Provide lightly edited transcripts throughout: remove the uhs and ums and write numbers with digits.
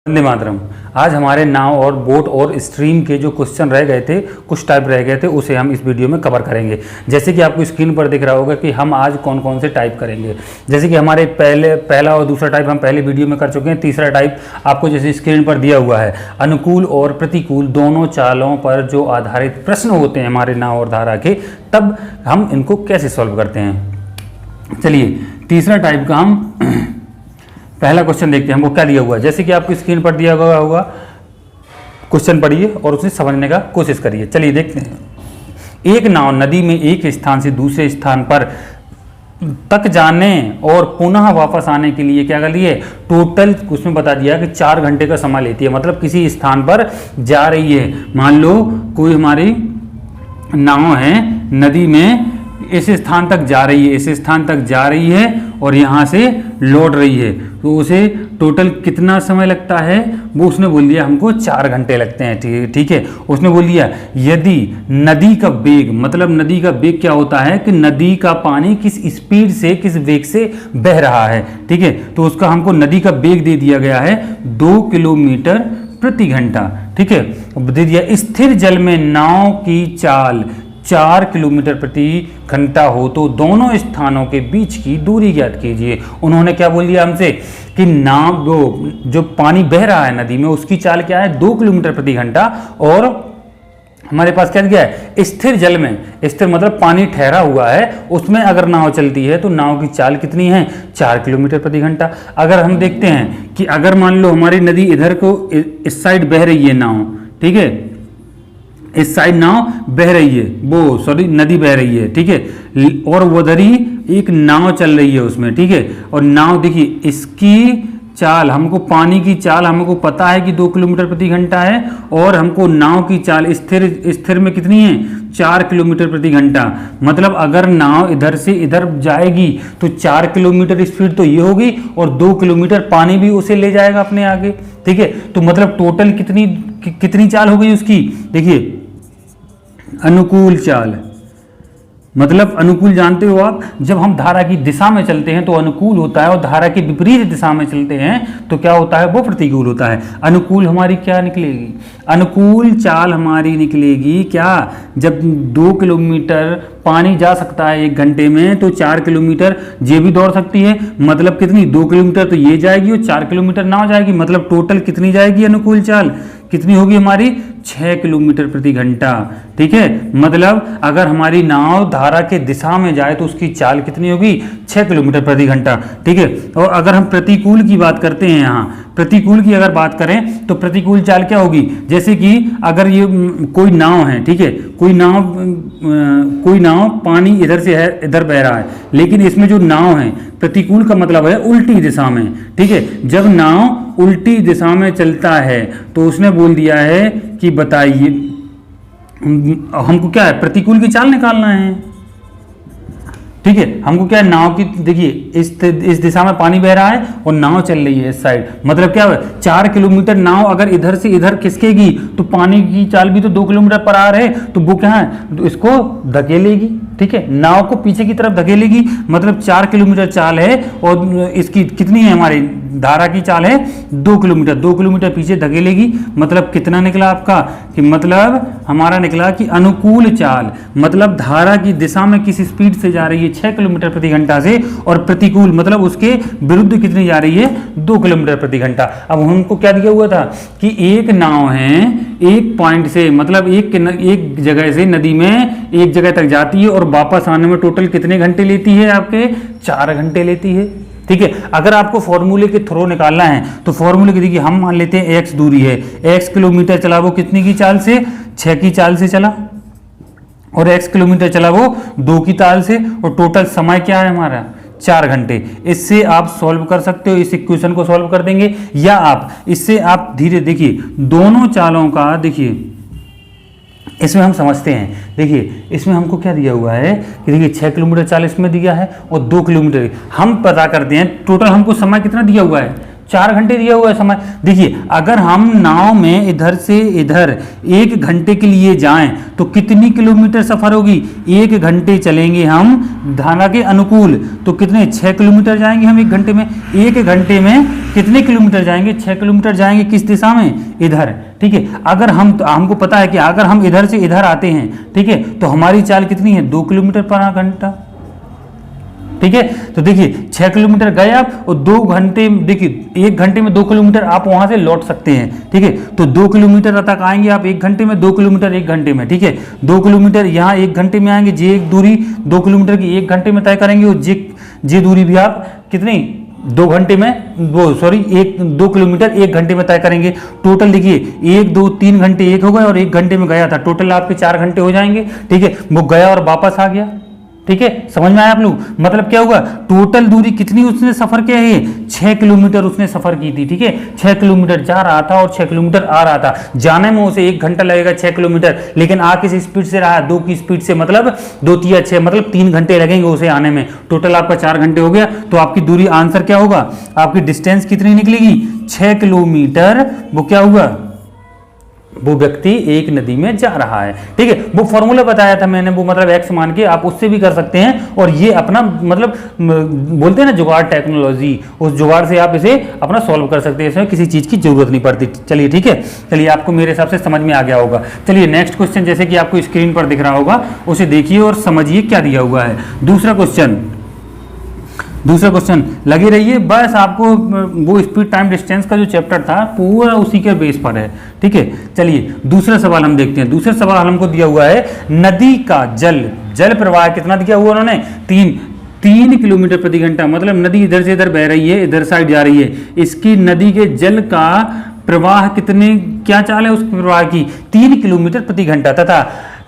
वंदे मातरम। आज हमारे नाव और बोट और स्ट्रीम के जो क्वेश्चन रह गए थे, कुछ टाइप रह गए थे, उसे हम इस वीडियो में कवर करेंगे। जैसे कि आपको स्क्रीन पर दिख रहा होगा कि हम आज कौन कौन से टाइप करेंगे। जैसे कि हमारे पहला और दूसरा टाइप हम पहले वीडियो में कर चुके हैं। तीसरा टाइप आपको जैसे स्क्रीन पर दिया हुआ है, अनुकूल और प्रतिकूल दोनों चालों पर जो आधारित प्रश्न होते हैं हमारे नाव और धारा के, तब हम इनको कैसे सॉल्व करते हैं। चलिए तीसरा टाइप का हम पहला क्वेश्चन देखते हैं, हमको क्या दिया हुआ है। जैसे कि आपको स्क्रीन पर दिया हुआ होगा, क्वेश्चन पढ़िए और उसे समझने का कोशिश करिए। चलिए देखते हैं। एक नाव नदी में एक स्थान से दूसरे स्थान पर तक जाने और पुनः वापस आने के लिए क्या कर लिए, टोटल उसमें बता दिया कि 4 घंटे का समय लेती है। मतलब किसी स्थान पर जा रही है, मान लो कोई हमारी नाव है नदी में, इस स्थान तक जा रही है, इस स्थान तक जा रही है और यहाँ से लौट रही है, तो उसे टोटल कितना समय लगता है वो उसने बोल दिया हमको 4 घंटे लगते हैं। ठीक है, उसने बोल दिया यदि नदी का वेग, मतलब नदी का वेग क्या होता है कि नदी का पानी किस स्पीड से, किस वेग से बह रहा है। ठीक है, तो उसका हमको नदी का वेग दे दिया गया है 2 किलोमीटर प्रति घंटा। ठीक है, दे दिया स्थिर जल में नाव की चाल 4 किलोमीटर प्रति घंटा हो तो दोनों स्थानों के बीच की दूरी ज्ञात कीजिए। उन्होंने क्या बोल दिया हमसे कि नाव जो पानी बह रहा है नदी में उसकी चाल क्या है, 2 किलोमीटर प्रति घंटा, और हमारे पास क्या दिया है, स्थिर जल में, स्थिर मतलब पानी ठहरा हुआ है, उसमें अगर नाव चलती है तो नाव की चाल कितनी है, 4 किलोमीटर प्रति घंटा। अगर हम देखते हैं कि अगर मान लो हमारी नदी इधर को इस साइड बह रही है नाव, ठीक है, इस साइड नाव बह रही है, वो सॉरी नदी बह रही है, ठीक है, और उधर ही एक नाव चल रही है उसमें, ठीक है, और नाव देखिए इसकी चाल, हमको पानी की चाल हमको पता है कि 2 किलोमीटर प्रति घंटा है, और हमको नाव की चाल स्थिर में कितनी है, 4 किलोमीटर प्रति घंटा। मतलब अगर नाव इधर से इधर जाएगी तो 4 किलोमीटर स्पीड तो ये होगी और 2 किलोमीटर पानी भी उसे ले जाएगा अपने आगे। ठीक है, तो मतलब टोटल कितनी चाल हो गई उसकी, देखिए अनुकूल चाल, मतलब अनुकूल जानते हो आप, जब हम धारा की दिशा में चलते हैं तो अनुकूल होता है, और धारा के विपरीत दिशा में चलते हैं तो क्या होता है, वो प्रतिकूल होता है। अनुकूल हमारी क्या निकलेगी, अनुकूल चाल हमारी निकलेगी क्या, जब 2 किलोमीटर पानी जा सकता है 1 घंटे में तो 4 किलोमीटर ये भी दौड़ सकती है। मतलब कितनी, 2 किलोमीटर तो ये जाएगी और 4 किलोमीटर नाव जाएगी। मतलब टोटल कितनी जाएगी अनुकूल चाल, कितनी होगी हमारी, 6 किलोमीटर प्रति घंटा। ठीक है, मतलब अगर हमारी नाव धारा के दिशा में जाए तो उसकी चाल कितनी होगी, 6 किलोमीटर प्रति घंटा। ठीक है, और अगर हम प्रतिकूल की बात करते हैं, यहाँ प्रतिकूल की अगर बात करें तो प्रतिकूल चाल क्या होगी, जैसे कि अगर ये कोई नाव है, ठीक है, कोई नाव पानी इधर से है, इधर बह रहा है, लेकिन इसमें जो नाव है, प्रतिकूल का मतलब है उल्टी दिशा में। ठीक है, जब नाव उल्टी दिशा में चलता है तो उसने बोल दिया है कि बताइए हमको क्या है, प्रतिकूल की चाल निकालना है। ठीक है, हमको क्या है, नाव की देखिए इस दिशा में पानी बह रहा है और नाव चल रही है इस साइड, मतलब क्या है, 4 किलोमीटर नाव अगर इधर से इधर खिसकेगी तो पानी की चाल भी तो 2 किलोमीटर पर आ रहे, तो वो क्या है, तो इसको धकेलेगी। ठीक है, नाव को पीछे की तरफ धकेलेगी, मतलब 4 किलोमीटर चाल है, और इसकी कितनी है, हमारी धारा की चाल है 2 किलोमीटर, 2 किलोमीटर पीछे धकेलेगी। मतलब कितना निकला आपका, कि मतलब हमारा निकला कि अनुकूल चाल, मतलब धारा की दिशा में किस स्पीड से जा रही है, 6 किलोमीटर प्रति घंटा से, और प्रतिकूल मतलब उसके विरुद्ध कितनी जा रही है, 2 किलोमीटर प्रति घंटा। अब हमको क्या दिया हुआ था कि एक नाव है, एक पॉइंट से, मतलब एक जगह से नदी में एक जगह तक जाती है और वापस आने में टोटल कितने घंटे लेती है, आपके 4 घंटे लेती है। ठीक है, अगर आपको फॉर्मूले के थ्रू निकालना है तो फॉर्मूले की देखिए, हम मान लेते हैं x दूरी है, x किलोमीटर चला वो कितनी की चाल से, 6 की चाल से चला, और x किलोमीटर चला वो 2 की चाल से, और टोटल समय क्या है हमारा, 4 घंटे। इससे आप सॉल्व कर सकते हो, इस इक्वेशन को सॉल्व कर देंगे, या आप इससे आप धीरे देखिए दोनों चालों का, देखिए इसमें हम समझते हैं, देखिए इसमें हमको क्या दिया हुआ है कि देखिए 6 किलोमीटर चाल इसमें दिया है और 2 किलोमीटर हम पता करते हैं, टोटल हमको समय कितना दिया हुआ है, 4 घंटे दिया हुआ है समय। देखिए अगर हम नाव में इधर से इधर 1 घंटे के लिए जाएं तो कितनी किलोमीटर सफर होगी? 1 घंटे चलेंगे हम धारा के अनुकूल तो कितने 6 किलोमीटर जाएंगे हम 1 घंटे में। 1 घंटे में कितने किलोमीटर जाएंगे? 6 किलोमीटर जाएंगे। किस दिशा में? इधर, ठीक है। अगर हमको पता है कि अगर हम इधर से इधर आते हैं, ठीक है, तो हमारी चाल कितनी है? 2 किलोमीटर पर घंटा, ठीक है। तो देखिए 6 किलोमीटर गए आप और 2 घंटे, देखिए 1 घंटे में 2 किलोमीटर आप वहां से लौट सकते हैं, ठीक है। तो 2 किलोमीटर तक आएंगे आप 1 घंटे में, 2 किलोमीटर 1 घंटे में, ठीक है। 2 किलोमीटर यहाँ 1 घंटे में आएंगे, जे एक दूरी 2 किलोमीटर की 1 घंटे में तय करेंगे और जे दूरी भी आप कितनी 2 घंटे में, 2 किलोमीटर 1 घंटे में तय करेंगे। टोटल देखिए 1 2 3 घंटे 1 हो गए और 1 घंटे में गया था, टोटल आपके 4 घंटे हो जाएंगे, ठीक है। वो गया और वापस आ गया, ठीक है। समझ में आया आप लोग? मतलब क्या होगा? टोटल दूरी कितनी उसने सफर किया है? 6 किलोमीटर उसने सफर की थी, ठीक है। 6 किलोमीटर जा रहा था और 6 किलोमीटर आ रहा था। जाने में उसे 1 घंटा लगेगा 6 किलोमीटर, लेकिन आ किस स्पीड से रहा? 2 की स्पीड से, मतलब 2 3 6 मतलब 3 घंटे लगेंगे उसे आने में। टोटल आपका 4 घंटे हो गया। तो आपकी दूरी आंसर क्या होगा? आपकी डिस्टेंस कितनी निकलेगी? 6 किलोमीटर। वो क्या हुआ? वो व्यक्ति एक नदी में जा रहा है, ठीक है। वो फॉर्मूला बताया था मैंने, वो मतलब एक्स मान के आप उससे भी कर सकते हैं। और ये अपना मतलब बोलते हैं ना जुगाड़ टेक्नोलॉजी, उस जुगाड़ से आप इसे अपना सॉल्व कर सकते हैं, इसमें किसी चीज की जरूरत नहीं पड़ती। चलिए ठीक है, चलिए आपको मेरे हिसाब से समझ में आ गया होगा। चलिए नेक्स्ट क्वेश्चन, जैसे कि आपको स्क्रीन पर दिख रहा होगा, उसे देखिए और समझिए क्या दिया हुआ है। दूसरा क्वेश्चन लगे रहिए, बस आपको वो स्पीड टाइम डिस्टेंस का जो चैप्टर था पूरा उसी के बेस पर है, ठीक है। चलिए दूसरा सवाल हम देखते हैं। दूसरा सवाल हमको दिया हुआ है, नदी का जल प्रवाह कितना दिया हुआ उन्होंने? 3 किलोमीटर प्रति घंटा। मतलब नदी इधर से इधर बह रही है, इधर साइड जा रही है, इसकी नदी के जल का प्रवाह कितने, क्या चाल है उसके प्रवाह की? 3 किलोमीटर प्रति घंटा।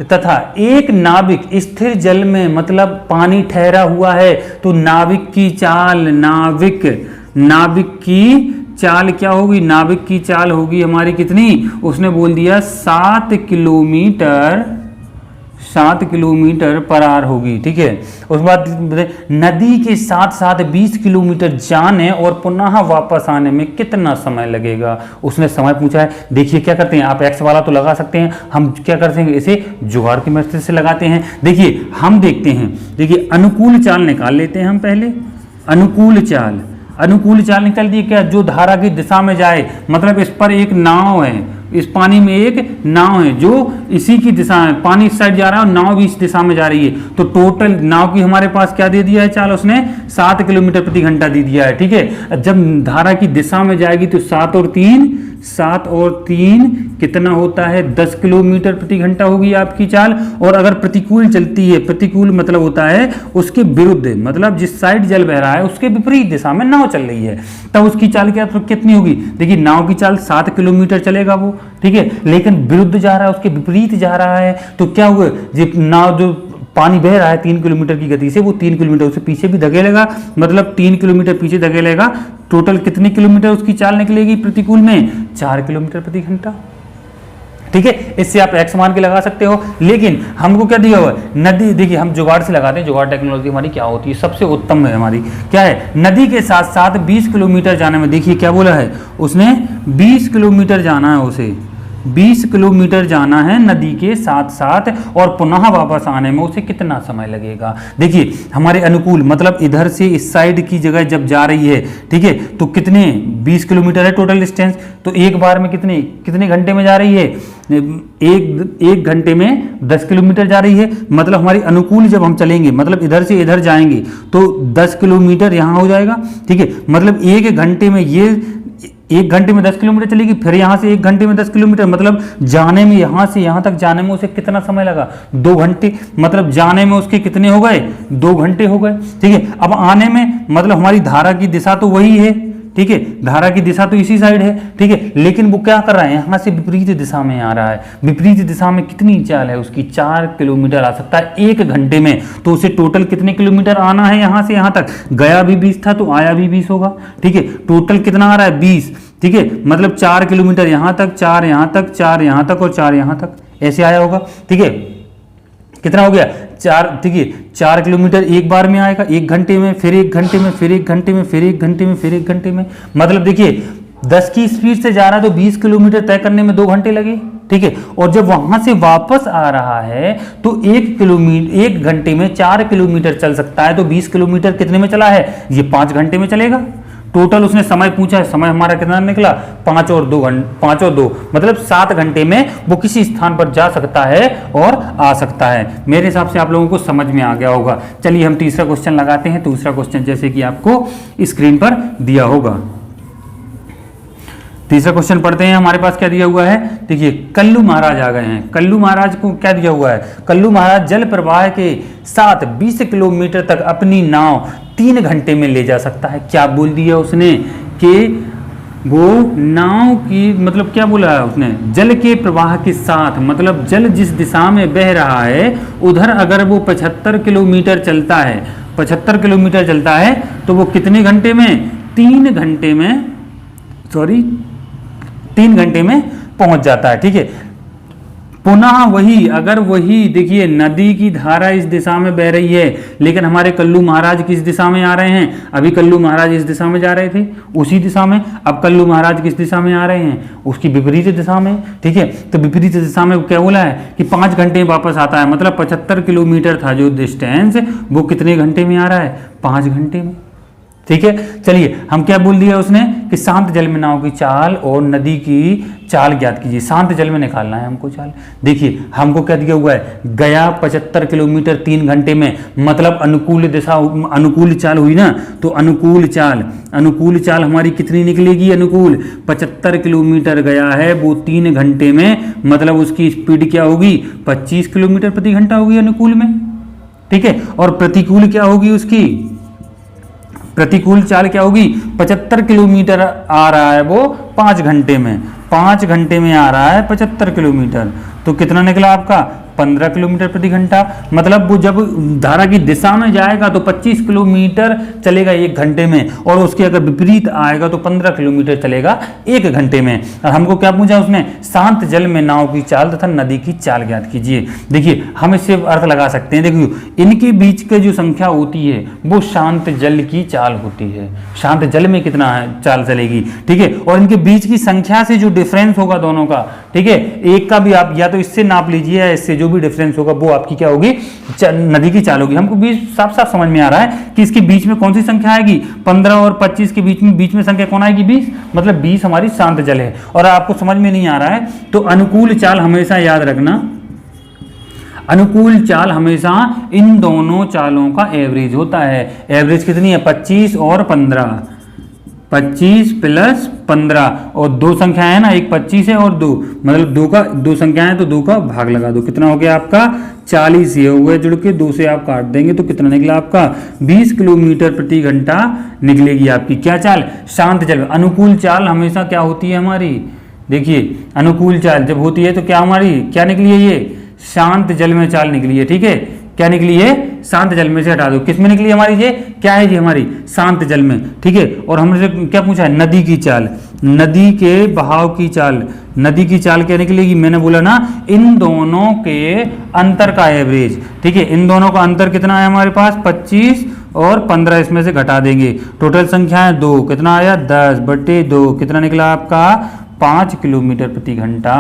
तथा एक नाविक स्थिर जल में, मतलब पानी ठहरा हुआ है, तो नाविक की चाल क्या होगी? नाविक की चाल होगी हमारी कितनी? उसने बोल दिया 7 किलोमीटर पर आवर होगी, ठीक है। उस बाद नदी के साथ साथ 20 किलोमीटर जाने और पुनः वापस आने में कितना समय लगेगा? उसने समय पूछा है। देखिए क्या करते हैं, आप एक्स वाला तो लगा सकते हैं, हम क्या करते हैं, इसे जुगाड़ की मदद से लगाते हैं। देखिए हम देखते हैं, देखिए अनुकूल चाल निकाल लेते हैं हम पहले। अनुकूल चाल निकल दी क्या? जो धारा की दिशा में जाए, मतलब इस पर एक नाव है, इस पानी में एक नाव है जो इसी की दिशा में, पानी इस साइड जा रहा है और नाव भी इस दिशा में जा रही है। तो टोटल नाव की हमारे पास क्या दे दिया है चाल? उसने 7 किलोमीटर प्रति घंटा दे दिया है, ठीक है। जब धारा की दिशा में जाएगी तो 7 और 3 कितना होता है? 10 किलोमीटर प्रति घंटा होगी आपकी चाल। और अगर प्रतिकूल चलती है, प्रतिकूल मतलब होता है उसके विरुद्ध, मतलब जिस साइड जल बह रहा है उसके विपरीत दिशा में नाव चल रही है, तब उसकी चाल क्या कितनी होगी? देखिए नाव की चाल 7 किलोमीटर चलेगा वो, ठीक है, लेकिन विरुद्ध जा रहा है, उसके विपरीत जा रहा है, तो क्या हुआ? नाव जो पानी बह रहा है 3 किलोमीटर की गति से, वो 3 किलोमीटर उसे पीछे भी धकेलेगा, मतलब 3 किलोमीटर पीछे धकेलेगा। टोटल कितने किलोमीटर उसकी चाल निकलेगी प्रतिकूल में? 4 किलोमीटर प्रति घंटा, ठीक है। इससे आप एक्स मान के लगा सकते हो। लेकिन हमको क्या दिया हुआ है? नदी, देखिए हम जुगाड़ से लगाते हैं, जुगाड़ टेक्नोलॉजी हमारी क्या होती है, सबसे उत्तम है हमारी, क्या है? नदी के साथ साथ 20 किलोमीटर जाने में, देखिए क्या बोला है उसने? 20 किलोमीटर जाना है उसे, 20 किलोमीटर जाना है नदी के साथ साथ, और पुनः वापस आने में उसे कितना समय लगेगा? देखिए हमारे अनुकूल, मतलब इधर से इस साइड की जगह जब जा रही है, ठीक है, तो कितने 20 किलोमीटर है टोटल डिस्टेंस, तो एक बार में कितने घंटे में जा रही है? एक घंटे में 10 किलोमीटर जा रही है। मतलब हमारी अनुकूल जब हम चलेंगे, मतलब इधर से इधर जाएंगे तो 10 किलोमीटर यहाँ हो जाएगा, ठीक है। मतलब 1 घंटे में 10 किलोमीटर चलेगी, फिर यहाँ से 1 घंटे में 10 किलोमीटर, मतलब जाने में यहाँ से यहाँ तक जाने में उसे कितना समय लगा? 2 घंटे। मतलब जाने में उसके कितने हो गए? 2 घंटे हो गए, ठीक है। अब आने में, मतलब हमारी धारा की दिशा तो वही है, ठीक है, धारा की दिशा तो इसी साइड है, ठीक है, लेकिन वो क्या कर रहा है? यहाँ से विपरीत दिशा में आ रहा है। विपरीत दिशा में कितनी चाल है उसकी? 4 किलोमीटर आ सकता है 1 घंटे में। तो उसे टोटल कितने किलोमीटर आना है यहाँ से यहाँ तक? गया भी 20 था तो आया भी 20 होगा, ठीक है। टोटल कितना आ रहा है? 20, ठीक है। मतलब 4 किलोमीटर यहाँ तक, 4 यहाँ तक, 4 यहाँ तक और 4 यहाँ तक, ऐसे आया होगा, ठीक है। कितना हो गया 4, देखिए 4 किलोमीटर एक बार में आएगा, 1 घंटे में, फिर 1 घंटे में, फिर 1 घंटे में, फिर 1 घंटे में, फिर 1 घंटे में। मतलब देखिए 10 की स्पीड से जा रहा है तो 20 किलोमीटर तय करने में 2 घंटे लगे, ठीक है। और जब वहां से वापस आ रहा है तो 1 घंटे में 4 किलोमीटर चल सकता है, तो 20 किलोमीटर कितने में चला है, ये 5 घंटे में चलेगा। टोटल उसने समय पूछा है, समय हमारा कितना निकला 5 और 2 मतलब 7 घंटे में वो किसी स्थान पर जा सकता है और आ सकता है। मेरे हिसाब से आप लोगों को समझ में आ गया होगा। चलिए हम तीसरा क्वेश्चन लगाते हैं। दूसरा क्वेश्चन जैसे कि आपको स्क्रीन पर दिया होगा, तीसरा क्वेश्चन पढ़ते हैं। हमारे पास क्या दिया हुआ है, देखिए कल्लू महाराज आ गए हैं। कल्लू महाराज को क्या दिया हुआ है, कल्लू महाराज जल प्रवाह के साथ 20 किलोमीटर तक अपनी नाव 3 घंटे में ले जा सकता है। क्या बोल दिया उसने कि वो नाव की, मतलब क्या बोला है उसने, जल के प्रवाह के साथ, मतलब जल जिस दिशा में बह रहा है उधर अगर वो 75 किलोमीटर चलता है, 75 किलोमीटर चलता है तो वो कितने घंटे में, 3 घंटे में, 3 घंटे में पहुंच जाता है, ठीक है। पुनः वही, अगर वही देखिए नदी की धारा इस दिशा में बह रही है, लेकिन हमारे कल्लू महाराज किस दिशा में आ रहे हैं, अभी कल्लू महाराज इस दिशा में जा रहे थे उसी दिशा में, अब कल्लू महाराज किस दिशा में आ रहे हैं, उसकी विपरीत दिशा में, ठीक है। तो विपरीत दिशा में क्या बोला है कि 5 घंटे में वापस आता है, मतलब 75 किलोमीटर था जो डिस्टेंस, वो कितने घंटे में आ रहा है, 5 घंटे में, ठीक है। चलिए हम क्या बोल दिया उसने कि शांत जल में नाव की चाल और नदी की चाल ज्ञात कीजिए। शांत जल में निकालना है हमको चाल। देखिए हमको क्या दिया हुआ है, गया 75 किलोमीटर 3 घंटे में, मतलब अनुकूल दिशा, अनुकूल चाल हुई ना, तो अनुकूल चाल हमारी कितनी निकलेगी, अनुकूल 75 किलोमीटर गया है वो 3 घंटे में, मतलब उसकी स्पीड क्या होगी 25 किलोमीटर प्रति घंटा होगी अनुकूल में, ठीक है। और प्रतिकूल क्या होगी उसकी, प्रतिकूल चाल क्या होगी, 75 किलोमीटर आ रहा है वो 5 घंटे में, 5 घंटे में आ रहा है 75 किलोमीटर, तो कितना निकला आपका 15 किलोमीटर प्रति घंटा। मतलब वो जब धारा की दिशा में जाएगा तो 25 किलोमीटर चलेगा 1 घंटे में, और उसके अगर विपरीत आएगा तो 15 किलोमीटर चलेगा 1 घंटे में। और हमको क्या पूछा उसने, शांत जल में नाव की चाल तथा नदी की चाल ज्ञात कीजिए। देखिए हम इससे अर्थ लगा सकते हैं, देखिए इनके बीच की जो संख्या होती है वो शांत जल की चाल होती है, शांत जल में कितना है चाल चलेगी, ठीक है। और इनके बीच की संख्या से जो डिफरेंस होगा दोनों का, ठीक है, एक का भी आप या तो इससे नाप लीजिए या इससे, जो भी डिफरेंस होगा वो आपकी क्या होगी, नदी की चाल होगी। हमको बीच साफ साफ समझ में आ रहा है कि इसके बीच में कौन सी संख्या आएगी, 15 और 25 के बीच में संख्या कौन आएगी 20, मतलब 20 हमारी शांत जल है। और आपको समझ में नहीं आ रहा है तो अनुकूल चाल हमेशा याद रखना, अनुकूल चाल हमेशा इन दोनों चालों का एवरेज होता है। एवरेज कितनी है 25 और 15, 25 प्लस 15, और 2 संख्या है ना, एक 25 है और 2, मतलब 2 संख्याएं तो 2 का भाग लगा दो, कितना हो गया आपका 40, ये हो गया जुड़ के, 2 से आप काट देंगे तो कितना निकला आपका 20 किलोमीटर प्रति घंटा निकलेगी आपकी क्या चाल, शांत जल। अनुकूल चाल हमेशा क्या होती है हमारी, देखिए अनुकूल चाल जब होती है तो क्या हमारी क्या निकली है, ये शांत जल में चाल निकली है, ठीक है। क्या निकली है, शांत जल में से हटा दो, किस में निकली हमारी, ये क्या है, ये हमारी शांत जल में, ठीक है। और हमने क्या पूछा है, नदी की चाल, नदी के बहाव की चाल, नदी की चाल क्या निकलेगी, मैंने बोला ना इन दोनों के अंतर का एवरेज, ठीक है। इन दोनों का अंतर कितना है हमारे पास 25 और 15, इसमें से घटा देंगे, टोटल संख्या है 2, कितना आया 10/2, कितना निकला आपका 5 किलोमीटर प्रति घंटा।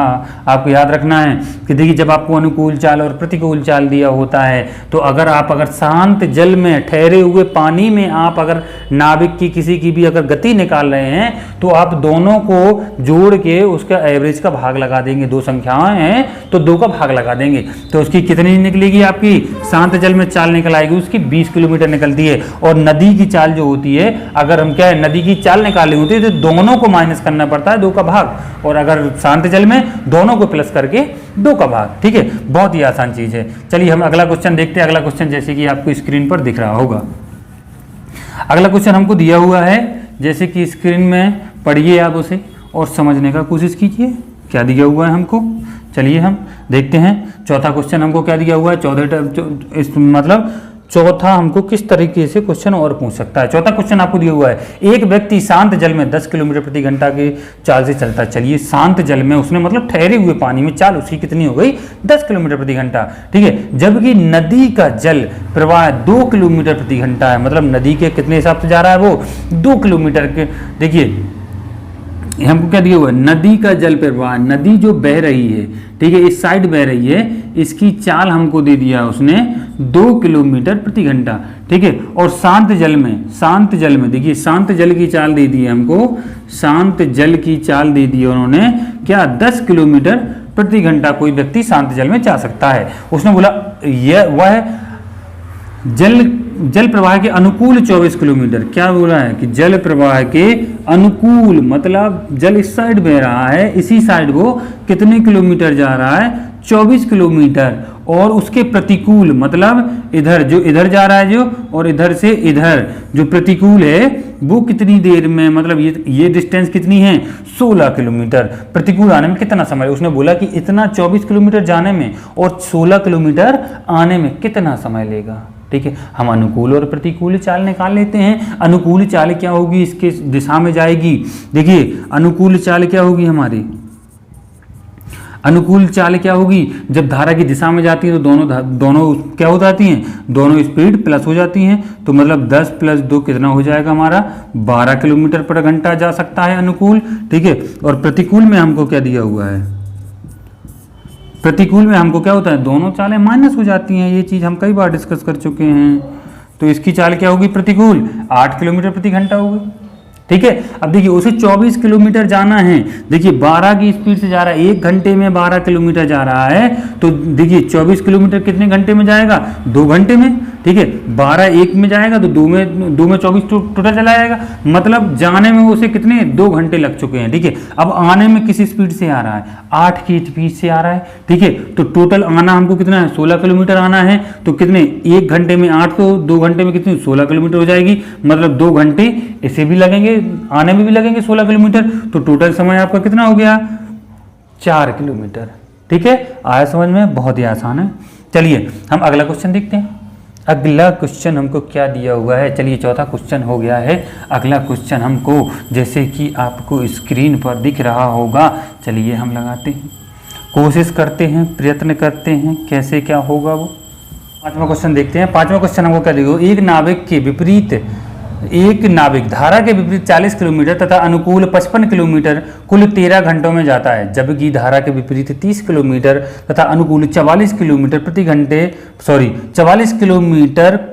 आपको याद रखना है कि देखिए जब आपको अनुकूल चाल और प्रतिकूल चाल दिया होता है तो अगर शांत जल में ठहरे हुए पानी में आप अगर नाविक की किसी की भी अगर गति निकाल रहे हैं तो आप दोनों को जोड़ के उसका एवरेज का भाग लगा देंगे, 2 संख्याएं हैं तो 2 का भाग लगा देंगे, तो उसकी कितनी निकलेगी आपकी, शांत जल में चाल निकल आएगी उसकी 20 किलोमीटर निकलती है। और नदी की चाल जो होती है, अगर हम क्या है नदी की चाल निकालनी होती है तो दोनों को माइनस करना पड़ता है 2 का भाग, और अगर शांत जल में दोनों को प्लस करके 2 का भाग, ठीक है। बहुत ही आसान चीज है। चलिए हम अगला क्वेश्चन देखते हैं। अगला क्वेश्चन जैसे कि आपको स्क्रीन पर दिख रहा होगा, अगला क्वेश्चन हमको दिया हुआ है, जैसे कि स्क्रीन में पढ़िए आप उसे और समझने का कोशिश कीजिए क्या दिया हुआ है हमको। चलिए हम देखते हैं। चौथा क्वेश्चन हमको क्या दिया हुआ है, मतलब चौथा हमको किस तरीके से क्वेश्चन और पूछ सकता है। चौथा क्वेश्चन आपको दिया हुआ है, एक व्यक्ति शांत जल में 10 किलोमीटर प्रति घंटा की चाल से चलता है। चलिए शांत जल में उसने मतलब ठहरे हुए पानी में चाल उसकी कितनी हो गई, 10 किलोमीटर प्रति घंटा, ठीक है। जबकि नदी का जल प्रवाह 2 किलोमीटर प्रति घंटा है, मतलब नदी के कितने हिसाब से जा रहा है वो 2 किलोमीटर के। देखिए हमको क्या दिया हुआ है, नदी का जल प्रवाह, नदी जो बह रही है, ठीक है, इस साइड बह रही है, इसकी चाल हमको दे दिया उसने 2 किलोमीटर प्रति घंटा, ठीक है। और शांत जल में देखिए शांत जल की चाल दे दी है हमको, शांत जल की चाल दे दी है उन्होंने क्या, 10 किलोमीटर प्रति घंटा कोई व्यक्ति शांत जल में जा सकता है। उसने बोला यह वह जल प्रवाह के अनुकूल 24 किलोमीटर, क्या बोला है कि जल प्रवाह के अनुकूल मतलब जल इस साइड बह रहा है, इसी साइड को कितने किलोमीटर जा रहा है, 24 किलोमीटर। और उसके प्रतिकूल मतलब इधर जो इधर जा रहा है जो, और इधर से इधर जो प्रतिकूल है वो कितनी देर में, मतलब ये डिस्टेंस कितनी है, 16 किलोमीटर। प्रतिकूल आने में कितना समय, उसने बोला कि इतना 24 किलोमीटर जाने में और 16 किलोमीटर आने में कितना समय लेगा, ठीक है। हम अनुकूल और प्रतिकूल चाल निकाल लेते हैं। अनुकूल चाल क्या होगी, इसके दिशा में जाएगी। देखिए अनुकूल चाल क्या होगी हमारी, अनुकूल चाल क्या होगी, जब धारा की दिशा में जाती है तो दोनों क्या हो जाती हैं, दोनों स्पीड प्लस हो जाती हैं। तो मतलब 10 + 2 कितना हो जाएगा हमारा, 12 किलोमीटर पर घंटा जा सकता है अनुकूल, ठीक है। और प्रतिकूल में हमको क्या दिया हुआ है, प्रतिकूल में हमको क्या होता है, दोनों चालें माइनस हो जाती हैं। ये चीज़ हम कई बार डिस्कस कर चुके हैं। तो इसकी चाल क्या होगी, प्रतिकूल 8 किलोमीटर प्रति घंटा होगी, ठीक है। अब देखिए उसे 24 किलोमीटर जाना है, देखिए 12 की स्पीड से जा रहा है, 1 घंटे में 12 किलोमीटर जा रहा है। तो देखिए 24 किलोमीटर कितने घंटे में जाएगा, 2 घंटे में, ठीक है। 12 1 में जाएगा तो 2 में 24 टोटल चला जाएगा, मतलब जाने में उसे कितने 2 घंटे लग चुके हैं, ठीक है। अब आने में किस स्पीड से आ रहा है, 8 की स्पीड से आ रहा है, ठीक है। तो टोटल आना हमको कितना है, 16 किलोमीटर आना है। तो कितने 1 घंटे में 8 तो 2 घंटे में कितनी 16 किलोमीटर हो जाएगी, मतलब 2 घंटे इसे भी लगेंगे, आने में भी लगेंगे 16 किलोमीटर। तो टोटल समय आपका कितना हो गया, 4 किलोमीटर, ठीक है। आया समझ में, बहुत ही आसान है। चलिए हम अगला क्वेश्चन देखते हैं। अगला क्वेश्चन हमको क्या दिया हुआ है, चलिए चौथा क्वेश्चन हो गया है। अगला क्वेश्चन हमको जैसे कि आपको स्क्रीन पर दिख रहा होगा, चलिए हम लगाते हैं, कोशिश करते हैं, प्रयत्न करते हैं, कैसे क्या होगा वो। 5वां क्वेश्चन देखते हैं। 5वां क्वेश्चन हमको क्या देगा, एक नाविक धारा के विपरीत 40 किलोमीटर तथा अनुकूल 55 किलोमीटर कुल 13 घंटों में जाता है, जबकि धारा के विपरीत 30 किलोमीटर तथा अनुकूल 44 किलोमीटर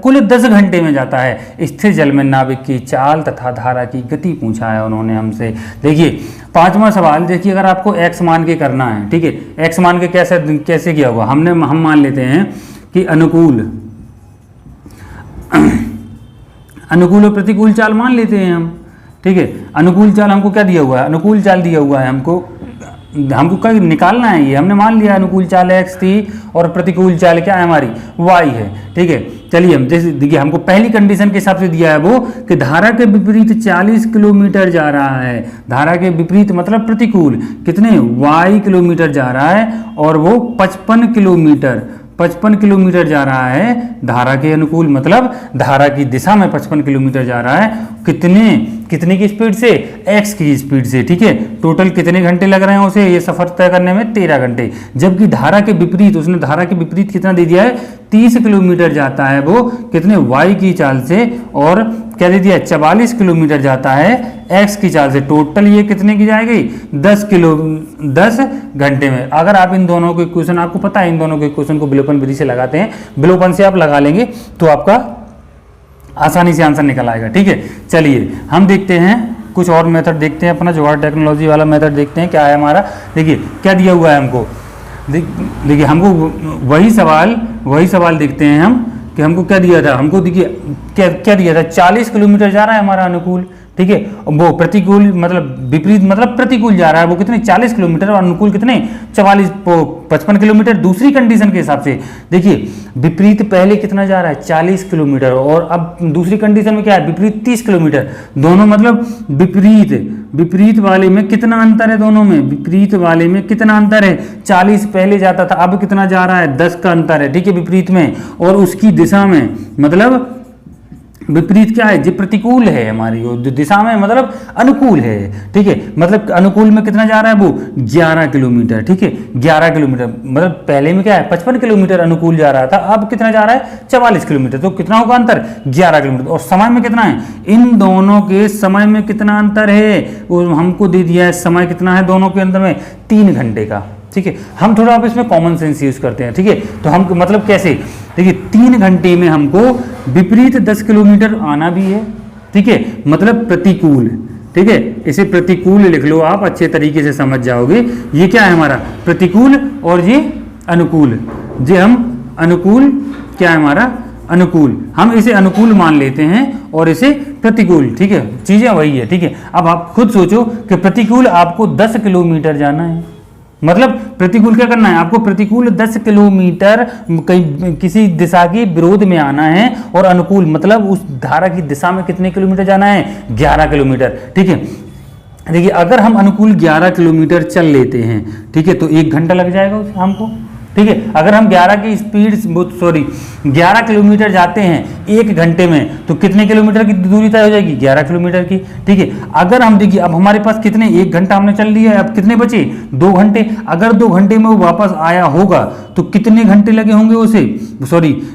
कुल 10 घंटे में जाता है। स्थिर जल में नाविक की चाल तथा धारा की गति पूछा है उन्होंने हमसे। देखिए 5वां सवाल, देखिए अगर आपको x मान के करना है, ठीक है, x मान के कैसे किया हुआ, हम मान लेते हैं कि अनुकूल और प्रतिकूल चाल मान लेते हैं हम, ठीक है। अनुकूल चाल हमको क्या दिया हुआ है, अनुकूल चाल दिया हुआ है हमको क्या निकालना है, ये हमने मान लिया अनुकूल चाल x थी और प्रतिकूल चाल क्या है हमारी y है, ठीक है। चलिए हम जैसे देखिए हमको पहली कंडीशन के हिसाब से दिया है वो कि धारा के विपरीत 40 किलोमीटर जा रहा है, धारा के विपरीत मतलब प्रतिकूल कितने y किलोमीटर जा रहा है, और वो 55 किलोमीटर जा रहा है धारा के अनुकूल, मतलब धारा की दिशा में 55 किलोमीटर जा रहा है, कितने की स्पीड से, x की स्पीड से, ठीक है। टोटल कितने घंटे लग रहे हैं उसे ये सफर तय करने में, 13 घंटे। जबकि धारा के विपरीत, उसने धारा के विपरीत कितना दे दिया है, 30 किलोमीटर जाता है वो कितने y की चाल से, और क्या दे दिया 44 किलोमीटर जाता है x की चाल से। टोटल ये कितने की जाएगी, 10 घंटे में। अगर आप इन दोनों के क्वेश्चन, आपको पता है इन दोनों के क्वेश्चन को विलोपन विधि से लगाते हैं, विलोपन से आप लगा लेंगे तो आपका आसानी से आंसर निकल आएगा, ठीक है। चलिए हम देखते हैं कुछ और मेथड देखते हैं, अपना जुगाड़ टेक्नोलॉजी वाला मेथड देखते हैं क्या है हमारा। देखिए क्या दिया हुआ है हमको, देखिए हमको वही सवाल देखते हैं हम कि हमको क्या दिया था, हमको देखिए क्या दिया था, 40 किलोमीटर जा रहा है हमारा अनुकूल, ठीक है। वो प्रतिकूल मतलब विपरीत मतलब प्रतिकूल जा रहा है, वो कितने 40 किलोमीटर और अनुकूल कितने 55 किलोमीटर दूसरी कंडीशन के हिसाब से। देखिए विपरीत पहले कितना जा रहा है 40 किलोमीटर और अब दूसरी कंडीशन में क्या है विपरीत 30 किलोमीटर। दोनों मतलब विपरीत वाले में कितना अंतर है, दोनों में विपरीत वाले में कितना अंतर है 40 पहले जाता था, अब कितना जा रहा है 10 का अंतर है, ठीक है विपरीत में। और उसकी दिशा में मतलब विपरीत क्या है जो प्रतिकूल है हमारी, जो दिशा में मतलब अनुकूल है, ठीक है। मतलब अनुकूल में कितना जा रहा है वो 11 किलोमीटर, ठीक है 11 किलोमीटर। मतलब पहले में क्या है 55 किलोमीटर अनुकूल जा रहा था, अब कितना जा रहा है 44 किलोमीटर। तो कितना होगा अंतर 11 किलोमीटर। और समय में कितना है, इन दोनों के समय में कितना अंतर है वो हमको दे दिया है। समय कितना है दोनों के अंदर में 3 घंटे का, ठीक है। हम थोड़ा अब इसमें कॉमन सेंस यूज करते हैं, ठीक है। तो हम मतलब कैसे, देखिए 3 घंटे में हमको विपरीत 10 किलोमीटर आना भी है, ठीक है मतलब प्रतिकूल, ठीक है। इसे प्रतिकूल लिख लो आप, अच्छे तरीके से समझ जाओगे। ये क्या है हमारा प्रतिकूल और ये अनुकूल, जे हम अनुकूल क्या है हमारा अनुकूल, हम इसे अनुकूल मान लेते हैं और इसे प्रतिकूल, ठीक है। चीजें वही है, ठीक है। अब आप खुद सोचो कि प्रतिकूल आपको 10 किलोमीटर जाना है, मतलब प्रतिकूल क्या करना है आपको, प्रतिकूल 10 किलोमीटर कहीं किसी दिशा के विरोध में आना है, और अनुकूल मतलब उस धारा की दिशा में कितने किलोमीटर जाना है 11 किलोमीटर, ठीक है। देखिए अगर हम अनुकूल 11 किलोमीटर चल लेते हैं, ठीक है, तो 1 घंटा लग जाएगा उसे हमको, ठीक है। अगर हम 11 की स्पीड 11 किलोमीटर जाते हैं 1 घंटे में, तो कितने किलोमीटर की दूरी तय हो जाएगी 11 किलोमीटर की, ठीक है। अगर हम देखिए अब हमारे पास कितने 1 घंटा हमने चल लिया है, अब कितने बचे 2 घंटे। अगर 2 घंटे में वो वापस आया होगा तो कितने घंटे लगे होंगे उसे,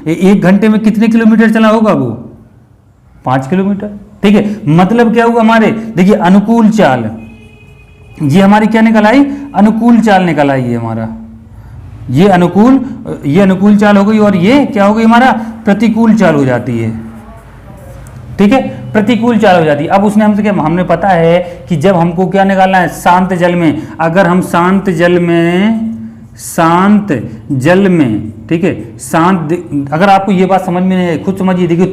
1 घंटे में कितने किलोमीटर चला होगा वो 5 किलोमीटर, ठीक है। मतलब क्या हुआ हमारे, देखिए अनुकूल चाल, ये हमारी क्या निकल आई अनुकूल चाल निकल आई है हमारा, ये अनुकूल चाल हो गई, और ये क्या हो गई हमारा प्रतिकूल चाल हो जाती है, ठीक है प्रतिकूल चाल हो जाती है। अब उसने हमसे क्या, हमने पता है कि जब हमको क्या निकालना है शांत जल में, अगर हम शांत जल में, ठीक है अगर आपको ये बात समझ में नहीं है खुद समझिए। देखिए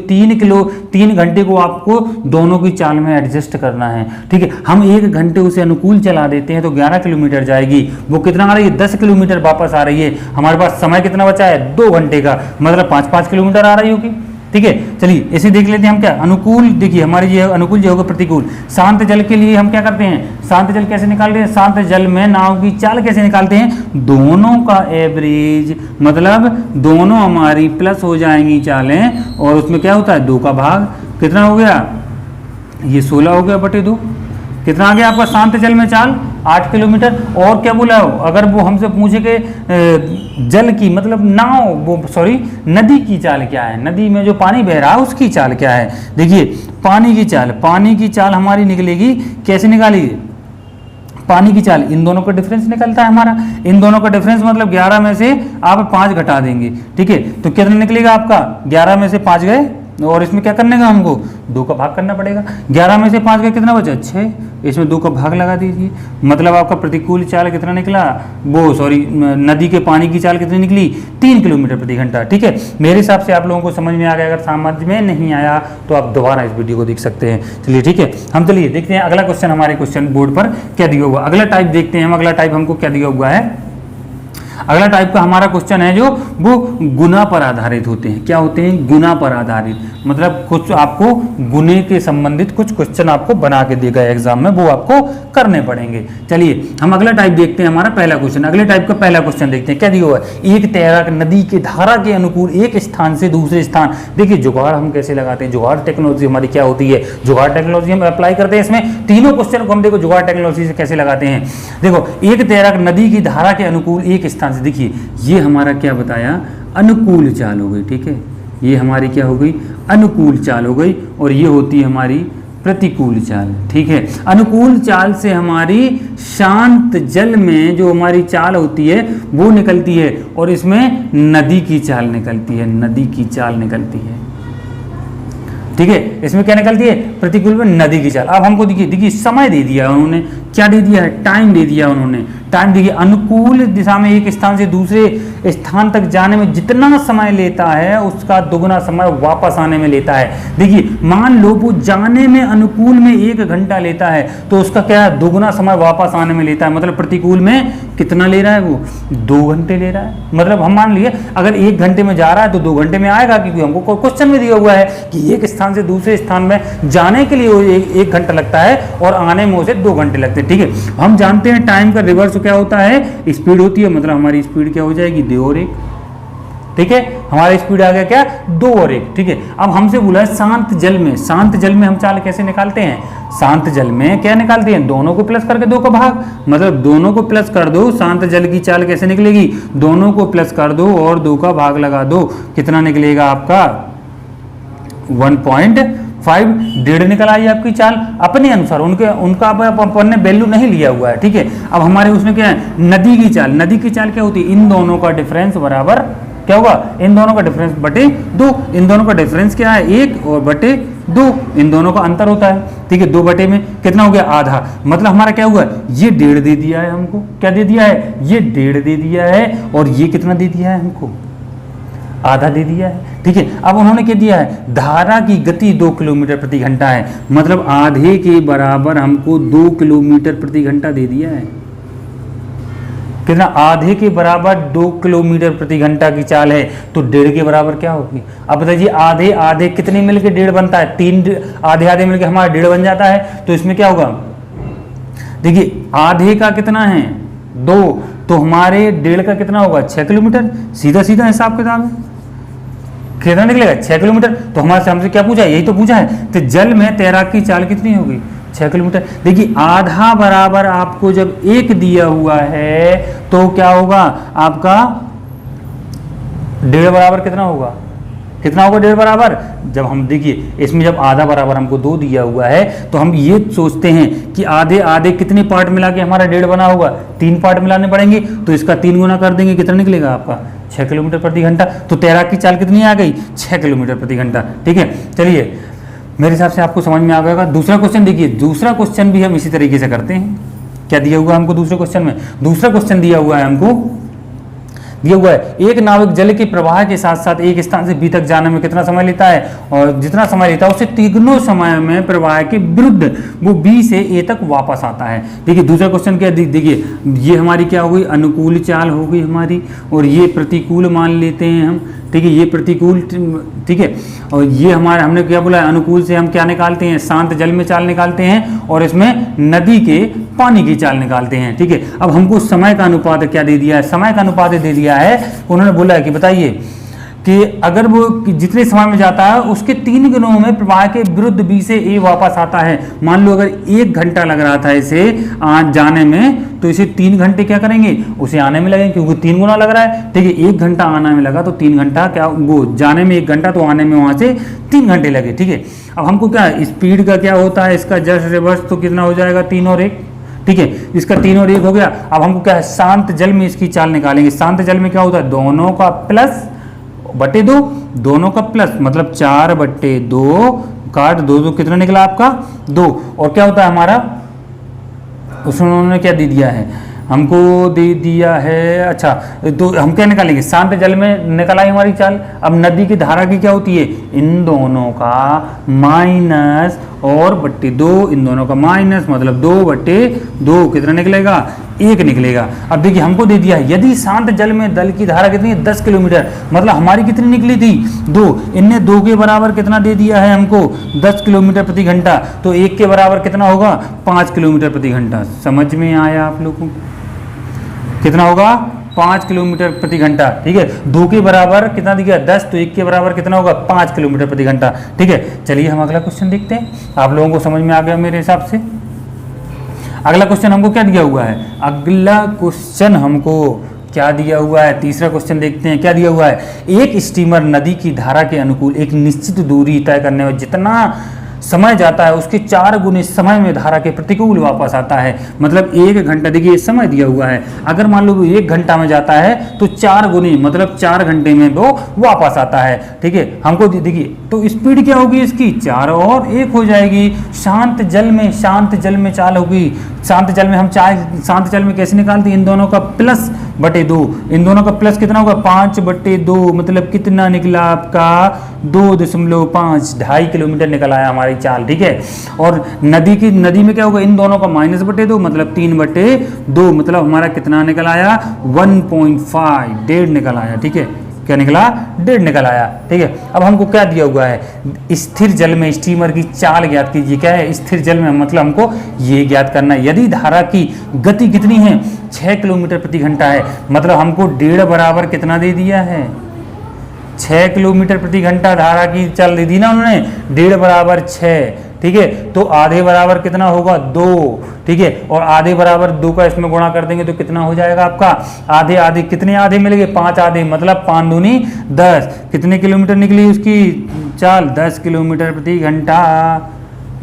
3 घंटे को आपको दोनों की चाल में एडजस्ट करना है, ठीक है। हम 1 घंटे उसे अनुकूल चला देते हैं तो 11 किलोमीटर जाएगी, वो कितना आ रही है 10 किलोमीटर वापस आ रही है। हमारे पास समय कितना बचा है 2 घंटे का, मतलब 5-5 किलोमीटर आ रही होगी, ठीक है। चलिए इसे देख लेते हैं हम क्या अनुकूल, देखिए हमारे ये अनुकूल जो होगा प्रतिकूल। शांत जल के लिए हम क्या करते हैं, शांत जल कैसे निकालते हैं, शांत जल में नाव की चाल कैसे निकालते हैं, दोनों का एवरेज, मतलब दोनों हमारी प्लस हो जाएंगी चालें, और उसमें क्या होता है 2 का भाग, कितना हो गया ये 16 हो गया बटे 2, कितना आ गया आपका शांत जल में चाल 8 किलोमीटर। और क्या बोला हो, अगर वो हमसे पूछे कि जल की मतलब नदी की चाल क्या है, नदी में जो पानी बह रहा है उसकी चाल क्या है। देखिए पानी की चाल हमारी निकलेगी, कैसे निकाली पानी की चाल, इन दोनों का डिफरेंस निकलता है हमारा, इन दोनों का डिफरेंस मतलब 11 में से आप 5 घटा देंगे, ठीक है। तो कितना निकलेगा आपका 11 में से 5 गए, और इसमें क्या करने का हमको 2 का भाग करना पड़ेगा। 11 में से 5 का कितना बचा 6, इसमें 2 का भाग लगा दीजिए, मतलब आपका प्रतिकूल चाल कितना निकला, नदी के पानी की चाल कितनी निकली 3 किलोमीटर प्रति घंटा, ठीक है। मेरे हिसाब से आप लोगों को समझ में आ गया, अगर समझ में नहीं आया तो आप दोबारा इस वीडियो को देख सकते हैं। चलिए ठीक है, हम चलिए देखते हैं अगला क्वेश्चन हमारे क्वेश्चन बोर्ड पर क्या दिया हुआ। अगला टाइप देखते हैं हम, अगला टाइप हमको क्या दिया हुआ है। अगला टाइप का हमारा क्वेश्चन है जो वो गुना पर आधारित होते हैं। क्या होते हैं गुना पर आधारित, मतलब कुछ आपको गुने के संबंधित कुछ क्वेश्चन आपको बना के देगा एग्जाम में, वो आपको करने पड़ेंगे। चलिए हम अगला टाइप देखते हैं, हमारा पहला क्वेश्चन। अगले टाइप का पहला क्वेश्चन देखते हैं क्या दिया हुआ है। एक तैराक नदी के धारा के अनुकूल एक स्थान से दूसरे स्थान, देखिए जुगाड़ हम कैसे लगाते हैं, जुगाड़ टेक्नोलॉजी हमारी क्या होती है, जुगाड़ टेक्नोलॉजी हम अप्लाई करते हैं। इसमें तीनों क्वेश्चन को हम देखो जुगाड़ टेक्नोलॉजी से कैसे लगाते हैं। देखो एक तैराक नदी की धारा के अनुकूल एक स्थान से, देखिए ये हमारा क्या बताया अनुकूल चाल हो गई, ठीक है, ये हमारी क्या हो गई अनुकूल चाल हो गई, और ये होती है हमारी प्रतिकूल चाल, ठीक है। अनुकूल चाल से हमारी शांत जल में जो हमारी चाल होती है वो निकलती है, और इसमें नदी की चाल निकलती है, नदी की चाल निकलती है, ठीक है। इसमें क्या निकलती है प्रतिकूल में नदी की चाल। अब हमको देखिए समय दे दिया उन्होंने क्या दे दिया है, टाइम दे दिया उन्होंने। टाइम देखिए, अनुकूल दिशा में एक स्थान से दूसरे स्थान तक जाने में जितना समय लेता है उसका दुगना समय वापस आने में लेता है। देखिए मान लो वो जाने में अनुकूल में 1 घंटा लेता है तो उसका क्या है, दुगना समय वापस आने में लेता है। मतलब प्रतिकूल में कितना ले रहा है वो, 2 घंटे ले रहा है। मतलब हम मान लिए अगर 1 घंटे में जा रहा है तो 2 घंटे में आएगा, क्योंकि हमको क्वेश्चन में दिया हुआ है कि एक स्थान से दूसरे स्थान में जाने के लिए 1 घंटा लगता है और आने में उसे 2 घंटे लगते हैं। ठीक है, हम जानते हैं टाइम का रिवर्स क्या होता है, स्पीड होती है। मतलब हमारी स्पीड क्या हो जाएगी, 2 और 1। ठीक है, हमारी स्पीड आ गया क्या, 2 और 1। ठीक है, अब हमसे बोला है शांत जल में, शांत जल में हम चाल कैसे निकालते हैं, शांत जल में क्या निकालते हैं, दोनों को प्लस करके 2 का भाग, मतलब दोनों को प्लस कर दो। शांत जल की चाल कैसे निकलेगी, दोनों को प्लस कर दो और 2 का भाग लगा दो, कितना निकलेगा आपका 1.5, 1.5 निकल आई आपकी चाल अपने अनुसार। उनका अपन ने वैल्यू नहीं लिया हुआ है। ठीक है, अब हमारे उसमें क्या है, नदी की चाल। नदी की चाल क्या होती है, इन दोनों का डिफरेंस बराबर क्या होगा, इन दोनों का डिफरेंस बटे 2। इन दोनों का डिफरेंस क्या है, 1 और बटे 2, इन दोनों का अंतर होता है। ठीक है, 2 बटे में कितना हो गया, आधा। मतलब हमारा क्या हुआ, ये 1.5 दे दिया है हमको, क्या दे दिया है, ये 1.5 दे दिया है, और ये कितना दे दिया है हमको, आधा दे दिया है। ठीक है, अब उन्होंने क्या दिया है, धारा की गति 2 किलोमीटर प्रति घंटा है। मतलब आधे के बराबर हमको 2 किलोमीटर प्रति घंटा दे दिया है। कितना, आधे के बराबर 2 किलोमीटर प्रति घंटा की चाल है, तो 1.5 के बराबर क्या होगी। अब बताइए, आधे आधे कितने मिलके 1.5 बनता है, 3 आधे आधे मिलके हमारा 1.5 बन जाता है। तो इसमें क्या होगा, देखिए आधे का कितना है, 2, तो हमारे 1.5 का कितना होगा, 6 किलोमीटर। सीधा सीधा हिसाब किताब है, कितना निकलेगा, 6 किलोमीटर। तो हमारे हमसे क्या पूछा है, यही तो पूछा है। तो जल में तैराक की चाल कितनी होगी, 6 किलोमीटर। देखिए आधा बराबर आपको जब 1 दिया हुआ है तो क्या होगा आपका 1.5 बराबर कितना होगा, कितना होगा 1.5 बराबर। जब हम देखिए इसमें जब आधा बराबर हमको 2 दिया हुआ है तो हम ये सोचते हैं कि आधे आधे कितने पार्ट मिला के हमारा 1.5 बना होगा, 3 पार्ट मिलाने पड़ेंगे। तो इसका 3 गुना कर देंगे, कितना निकलेगा आपका 6 किलोमीटर प्रति घंटा। तो तैराक की चाल कितनी आ गई, 6 किलोमीटर प्रति घंटा। ठीक है, चलिए मेरे हिसाब से आपको समझ में आ गया। दूसरा क्वेश्चन देखिए, दूसरा क्वेश्चन भी हम इसी तरीके से करते हैं। क्या दिया हुआ है हमको दूसरे क्वेश्चन में, दूसरा क्वेश्चन दिया हुआ है हमको, दिया हुआ है एक नाविक जल के प्रवाह के साथ साथ एक स्थान से बी तक जाने में कितना समय लेता है, और जितना समय लेता है उससे तिगुना समय में प्रवाह के विरुद्ध वो बी से ए तक वापस आता है। देखिए दूसरा क्वेश्चन क्या, देखिए ये हमारी क्या हो गई, अनुकूल चाल हो गई हमारी, और ये प्रतिकूल मान लेते हैं हम। ठीक है, ये प्रतिकूल, ठीक है, और ये हमारे हमने क्या बोला, अनुकूल से हम क्या निकालते हैं, शांत जल में चाल निकालते हैं, और इसमें नदी के पानी की चाल निकालते हैं। ठीक है, अब हमको समय का अनुपात क्या दे दिया है, समय का अनुपात दे दिया है। उन्होंने बोला है कि बताइए कि अगर वो जितने समय में जाता है उसके 3 गुणों में प्रवाह के विरुद्ध बी से ए वापस आता है। मान लो अगर 1 घंटा लग रहा था इसे जाने में, तो इसे 3 घंटे क्या करेंगे, उसे आने में लगेंगे, क्योंकि 3 गुना लग रहा है। ठीक है, 1 घंटा आने में लगा तो 3 घंटा क्या, वो जाने में 1 घंटा तो आने में वहां से 3 घंटे लगे। ठीक है, अब हमको क्या स्पीड का क्या होता है, इसका जस्ट रिवर्स, तो कितना हो जाएगा 3 और 1। ठीक है, इसका 3 और 1 हो गया। अब हमको क्या है, शांत जल में इसकी चाल निकालेंगे। शांत जल में क्या होता है, दोनों का प्लस बटे 2, दोनों का प्लस, मतलब 4 बटे 2 काट 2 कितना निकला आपका 2। और क्या होता है हमारा, उसमें उन्होंने क्या दे दिया है, हमको दे दिया है, अच्छा तो हम क्या निकालेंगे, शांत जल में निकल आई हमारी चाल। अब नदी की धारा की क्या होती है, इन दोनों का माइनस और बट्टे 2, इन दोनों का माइनस, मतलब 2 बट्टे 2 कितना निकलेगा, 1 निकलेगा। अब देखिए हमको दे दिया है यदि शांत जल में दल की धारा कितनी है, 10 किलोमीटर, मतलब हमारी कितनी निकली थी 2, इनने 2 के बराबर कितना दे दिया है हमको 10 किलोमीटर प्रति घंटा, तो 1 के बराबर कितना होगा 5 किलोमीटर प्रति घंटा। समझ में आया आप लोगों को, कितना होगा 5 किलोमीटर प्रति घंटा। ठीक है, 2 के बराबर कितना दिया 10, तो 1 के बराबर कितना होगा 5 किलोमीटर प्रति घंटा। ठीक है, चलिए हम अगला क्वेश्चन देखते हैं। आप लोगों को समझ में आ गया मेरे हिसाब से। अगला क्वेश्चन हमको क्या दिया हुआ है, अगला क्वेश्चन हमको क्या दिया हुआ है, तीसरा क्वेश्चन देखते हैं क्या दिया हुआ है। एक स्टीमर नदी की धारा के अनुकूल एक निश्चित दूरी तय करने में जितना समय जाता है उसके 4 गुने समय में धारा के प्रतिकूल वापस आता है। मतलब 1 घंटा, देखिए समय दिया हुआ है, अगर मान लो 1 घंटा में जाता है तो 4 गुने मतलब 4 घंटे में वो वापस आता है। ठीक है, हमको देखिए तो स्पीड क्या होगी इसकी 4 और 1 हो जाएगी। शांत जल में चाल होगी, शांत जल में हम शांत जल में कैसे निकालते हैं, इन दोनों का प्लस बटे 2, इन दोनों का प्लस कितना होगा 5/2, मतलब कितना निकला आपका 2.5, 2.5 किलोमीटर निकल आया हमारी चाल। ठीक है, और नदी में क्या होगा, इन दोनों का -/2 मतलब 3/2, मतलब हमारा कितना निकल आया 1.5, 1.5 निकल आया। ठीक है, क्या निकला 1.5 निकल आया। ठीक है, अब हमको क्या दिया हुआ है, स्थिर जल में स्टीमर की चाल ज्ञात कीजिए। क्या है स्थिर जल में, मतलब हमको ये ज्ञात करना है यदि धारा की गति कितनी है 6 किलोमीटर प्रति घंटा है, मतलब हमको 1.5 बराबर कितना दे दिया है 6 किलोमीटर प्रति घंटा धारा की चाल दे दी ना उन्होंने, 1.5 बराबर 6। ठीक है, तो आधे बराबर कितना होगा 2। ठीक है, और आधे बराबर 2 का इसमें गुणा कर देंगे तो कितना हो जाएगा आपका आधे, कितने आधे मिलेंगे 5 आधे, मतलब 5 दूनी 10। कितने किलोमीटर निकली उसकी चाल 10 किलोमीटर प्रति घंटा।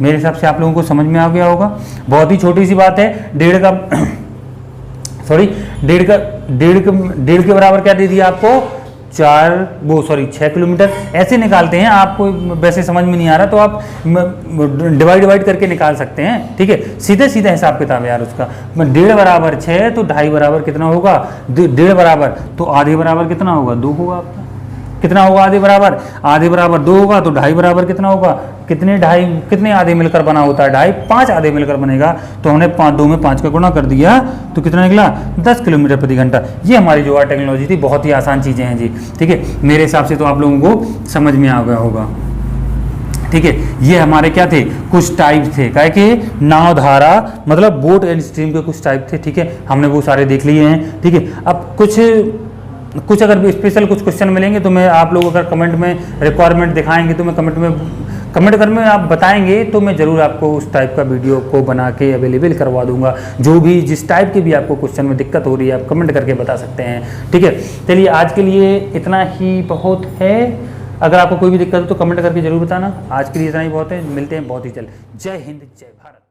मेरे हिसाब से आप लोगों को समझ में आ गया होगा, बहुत ही छोटी सी बात है। 1.5 के बराबर क्या दे दिया आपको 6 किलोमीटर। ऐसे निकालते हैं, आपको वैसे समझ में नहीं आ रहा तो आप डिवाइड करके निकाल सकते हैं। ठीक है, सीधे हिसाब किताब है यार उसका। 1.5 बराबर 6 तो 2.5 बराबर कितना होगा 1.5 बराबर, तो आधे बराबर कितना होगा 2 होगा आपका। कितना होगा आधे बराबर 2 होगा, तो 2.5 बराबर कितना होगा, कितने आधे मिलकर बना होता है 2.5, 5 आधे मिलकर बनेगा। तो हमने 2 में 5 का गुणा कर दिया तो कितना निकला 10 किलोमीटर प्रति घंटा। ये हमारी जो टेक्नोलॉजी थी, बहुत ही आसान चीज़ें हैं जी। ठीक है, मेरे हिसाब से तो आप लोगों को समझ में आ गया होगा। ठीक है, ये हमारे क्या थे कुछ टाइप थे, क्या कि नाव धारा मतलब बोट एंड स्ट्रीम के कुछ टाइप थे। ठीक है, हमने वो सारे देख लिए हैं। ठीक है, अब कुछ अगर भी स्पेशल कुछ क्वेश्चन मिलेंगे तो मैं आप लोग अगर कमेंट में रिक्वायरमेंट दिखाएंगे तो मैं कमेंट कर में आप बताएंगे तो मैं ज़रूर आपको उस टाइप का वीडियो को बना के अवेलेबल करवा दूंगा। जो भी जिस टाइप की भी आपको क्वेश्चन में दिक्कत हो रही है आप कमेंट करके बता सकते हैं। ठीक है, चलिए आज के लिए इतना ही बहुत है। अगर आपको कोई भी दिक्कत हो तो कमेंट करके जरूर बताना। आज के लिए इतना ही बहुत है, मिलते हैं बहुत ही जल्द। जय हिंद, जय भारत।